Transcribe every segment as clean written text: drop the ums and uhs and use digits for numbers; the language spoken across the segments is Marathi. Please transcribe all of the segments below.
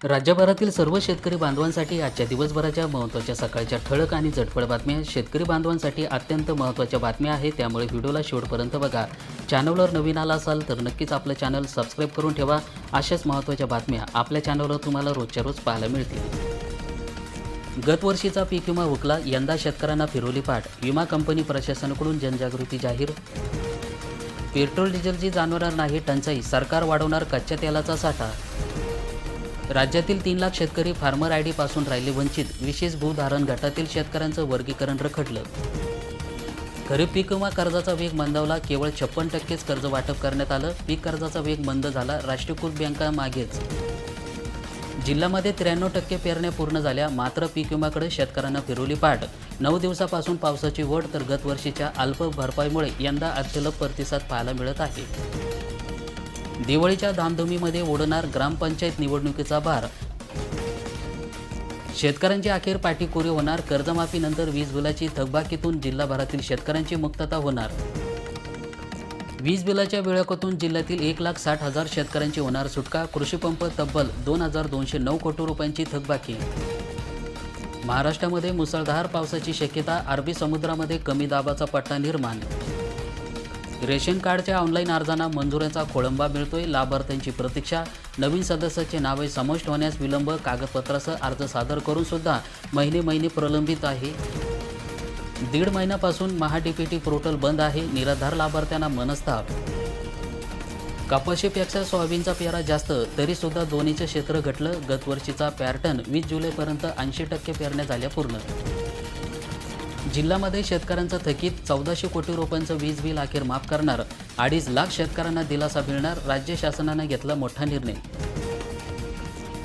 राज्यभरातील सर्व शेतकरी बांधवांसाठी आजच्या दिवसभराच्या महत्त्वाच्या सकाळच्या ठळक आणि झटपट बातम्या शेतकरी बांधवांसाठी अत्यंत महत्त्वाच्या बातम्या आहेत, त्यामुळे व्हिडिओला शेवटपर्यंत बघा. चॅनलवर नवीन आला असाल तर नक्कीच आपलं चॅनल सबस्क्राईब करून ठेवा. अशाच महत्त्वाच्या बातम्या आपल्या चॅनलवर तुम्हाला रोजच्या रोज पाहायला मिळतील. गतवर्षीचा पीक विमा हुकला, यंदा शेतकऱ्यांना फिरवली पाठ. विमा कंपनी प्रशासनाकडून जनजागृती जाहीर. पेट्रोल डिझेलची जाणवणार नाही टंचाई, सरकार वाढवणार कच्च्या तेलाचा साठा. राज्यातील 3 लाख शेतकरी फार्मर आय डीपासून राहिले वंचित, विशेष भूधारण गटातील शेतकऱ्यांचं वर्गीकरण रखडलं. खरीप पीक विमा कर्जाचा वेग मंदावला, केवळ 56%च कर्ज वाटप करण्यात आलं. पीक कर्जाचा वेग मंद झाला, राष्ट्रीयकृत बँका मागेच. जिल्ह्यामध्ये 93% पेरण्या पूर्ण झाल्या, मात्र पीक विम्याकडे शेतकऱ्यांना फिरवली पाठ. 9 दिवसापासून पावसाची ओढ, तर गतवर्षीच्या अल्प भरपाईमुळे यंदा अत्यल्प प्रतिसाद पाहायला मिळत आहे. दिवाळीच्या धामधुमीमध्ये ओढणार ग्रामपंचायत निवडणुकीचा भार. शेतकऱ्यांची अखेर पाठीकोरी होणार, कर्जमाफीनंतर वीज बिलाची थकबाकीतून जिल्हाभरातील शेतकऱ्यांची मुक्तता होणार. वीज बिलाच्या विळख्यातून जिल्ह्यातील 1,60,000 शेतकऱ्यांची होणार सुटका. कृषीपंप तब्बल 2,209 कोटी रुपयांची थकबाकी. महाराष्ट्रामध्ये मुसळधार पावसाची शक्यता, अरबी समुद्रामध्ये कमी दाबाचा पट्टा निर्माण. रेशन कार्डच्या ऑनलाईन अर्जांना मंजुऱ्यांचा खोळंबा मिळतोय, लाभार्थ्यांची प्रतीक्षा. नवीन सदस्याचे नावे समाविष्ट होण्यास विलंब, कागदपत्रासह अर्ज सादर करून सुद्धा महिने प्रलंबित आहे. 1.5 महिन्यापासून महाडीपीटी पोर्टल बंद आहे, निराधार लाभार्थ्यांना मनस्ताप. कपाशीपेक्षा सोयाबीनचा पेरा जास्त, तरीसुद्धा दोन्हीचं क्षेत्र घटलं. गतवर्षीचा पॅटर्न, 20 जुलैपर्यंत 80% पेरण्या झाल्या पूर्ण. जिल्ह्यामध्ये शेतकऱ्यांचं थकीत 1400 कोटी रुपयांचं वीज बिल अखेर माफ करणार. 2.5 लाख शेतकऱ्यांना दिलासा मिळणार, राज्य शासनानं घेतला मोठा निर्णय.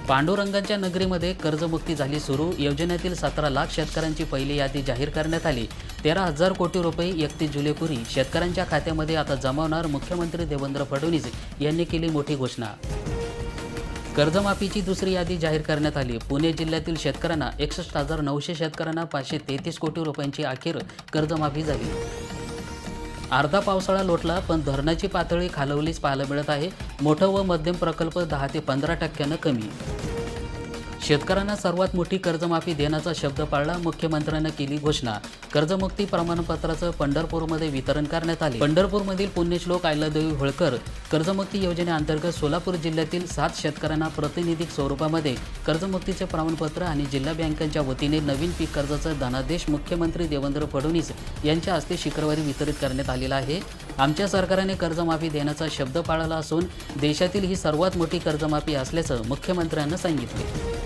पांडुरंगांच्या नगरीमध्ये कर्जमुक्ती झाली सुरू, योजनेतील 17 लाख शेतकऱ्यांची पहिली यादी जाहीर करण्यात आली. 13,000 कोटी रुपये 31 जुलैपूर्वी शेतकऱ्यांच्या खात्यामध्ये आता जमा होणार. मुख्यमंत्री देवेंद्र फडणवीस यांनी केली मोठी घोषणा. कर्जमाफीची दुसरी यादी जाहीर करण्यात आली. पुणे जिल्ह्यातील शेतकऱ्यांना 61,900 शेतकऱ्यांना 533 कोटी रुपयांची अखेर कर्जमाफी झाली. अर्धा पावसाळा लोटला, पण धरणाची पातळी खालवलीच पाहायला मिळत आहे. मोठं व मध्यम प्रकल्प 10 ते 15% कमी. शेतकऱ्यांना सर्वात मोठी कर्जमाफी देण्याचा शब्द पाळला, मुख्यमंत्र्यांनी केली घोषणा. कर्जमुक्ती प्रमाणपत्राचं पंढरपूरमध्ये वितरण करण्यात आले. पंढरपूरमधील पुण्यश्लोक अहिल्यादेवी होळकर कर्जमुक्ती योजनेअंतर्गत सोलापूर जिल्ह्यातील 7 शेतकऱ्यांना प्रातिनिधिक स्वरूपामध्ये कर्जमुक्तीचे प्रमाणपत्र आणि जिल्हा बँकांच्या वतीने नवीन पीक कर्जाचा धनादेश मुख्यमंत्री देवेंद्र फडणवीस यांच्या हस्ते शुक्रवारी वितरित करण्यात आलेला आहे. आमच्या सरकारने कर्जमाफी देण्याचा शब्द पाळला असून देशातील ही सर्वात मोठी कर्जमाफी असल्याचं मुख्यमंत्र्यांनी सांगितले.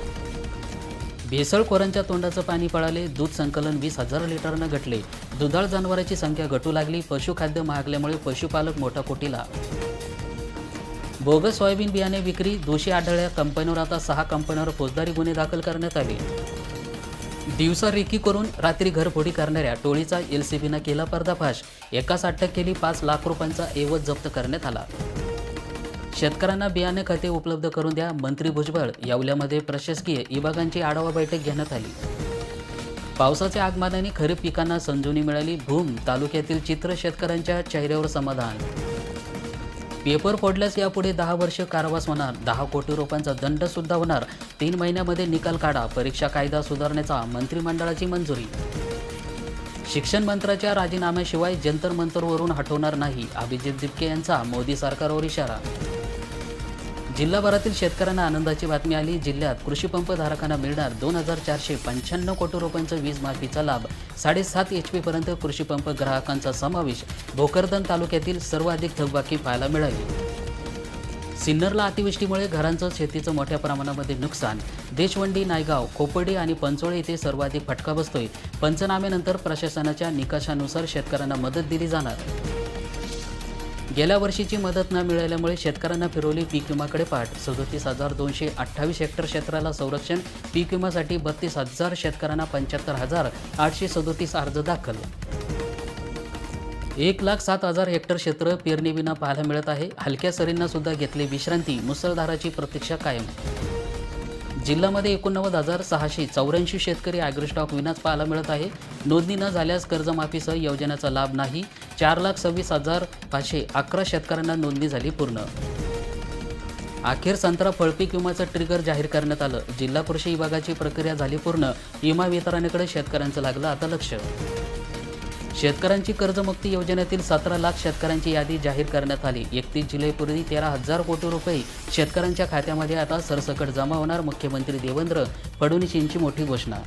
भेसळखोरांच्या तोंडाचं पाणी पळाले, दूध संकलन 20,000 लिटरनं घटले. दुधाळ जनावरांची संख्या घटू लागली, पशुखाद्य महागल्यामुळे पशुपालक मोठा कोटीला. बोगस सोयाबीन बियाणे विक्री, दोषी आढळल्या कंपन्यांवर आता 6 कंपन्यांवर फौजदारी गुन्हे दाखल करण्यात आले. दिवसा रेकी करून रात्री घरफोडी करणाऱ्या टोळीचा LCBनं केला पर्दाफाश. एकाच अटक केली, 5 लाख रुपयांचा ऐवज जप्त करण्यात आला. शेतकऱ्यांना बियाणे खते उपलब्ध करून द्या, मंत्री भुजबळ. येवल्यामध्ये प्रशासकीय विभागांची आढावा बैठक घेण्यात आली. पावसाच्या आगमनाने खरीप पिकांना संजीवनी मिळाली. भूम तालुक्यातील चित्र, शेतकऱ्यांच्या चेहऱ्यावर समाधान. पेपर फोडल्यास यापुढे 10 वर्ष कारावास होणार, 10 कोटी रुपयांचा दंड सुद्धा होणार. 3 महिन्यामध्ये निकाल काढा, परीक्षा कायदा सुधारण्याचा मंत्रिमंडळाची मंजुरी. शिक्षण मंत्र्याच्या राजीनाम्याशिवाय जंतर मंतरवरून हटवणार नाही, अभिजित दिपके यांचा मोदी सरकारवर इशारा. जिल्हाभरातील शेतकऱ्यांना आनंदाची बातमी आली. जिल्ह्यात कृषीपंप धारकांना मिळणार 2,495 कोटी रुपयांचा वीज माफीचा लाभ. 7.5 HP पर्यंत कृषीपंप ग्राहकांचा समावेश. भोकरदन तालुक्यातील सर्वाधिक थकबाकी पाहायला मिळाली. सिन्नरला अतिवृष्टीमुळे घरांचं शेतीचं मोठ्या प्रमाणामध्ये नुकसान. देशवंडी, नायगाव, खोपडी आणि पंचोळे येथे सर्वाधिक फटका बसतोय. पंचनाम्यानंतर प्रशासनाच्या निकषानुसार शेतकऱ्यांना मदत दिली जाणार. गेल्या वर्षीची मदत न मिळाल्यामुळे शेतकऱ्यांना फिरवली पीक विमाकडे पाठ. 37,228 हेक्टर क्षेत्राला संरक्षण. पीक विम्यासाठी 32,000 शेतकऱ्यांना 75,837 अर्ज दाखल. 1,07,000 हेक्टर क्षेत्र पेरणीविना पाहायला मिळत आहे. हलक्या सरींना सुद्धा घेतली विश्रांती, मुसळधाराची प्रतीक्षा कायम. जिल्ह्यामध्ये 89,684 शेतकरी ॲग्रोस्टॉक विनाच पाहायला मिळत आहे. नोंदणी न झाल्यास कर्जमाफीसह योजनेचा लाभ नाही. 4,26,511 शेतकऱ्यांना नोंदणी झाली पूर्ण. अखेर संत्रा फळपीक विम्याचं ट्रिगर जाहीर करण्यात आलं. जिल्हा कृषी विभागाची प्रक्रिया झाली पूर्ण. विमा वितरणाकडे शेतकऱ्यांचं लागलं आता लक्ष. शेतकऱ्यांची कर्जमुक्ती योजनेतील 17 लाख शेतकऱ्यांची यादी जाहीर करण्यात आली. 31 जुलैपूर्वी 13,000 कोटी रुपये शेतकऱ्यांच्या खात्यामध्ये आता सरसकट जमा होणार. मुख्यमंत्री देवेंद्र फडणवीस यांची मोठी घोषणा.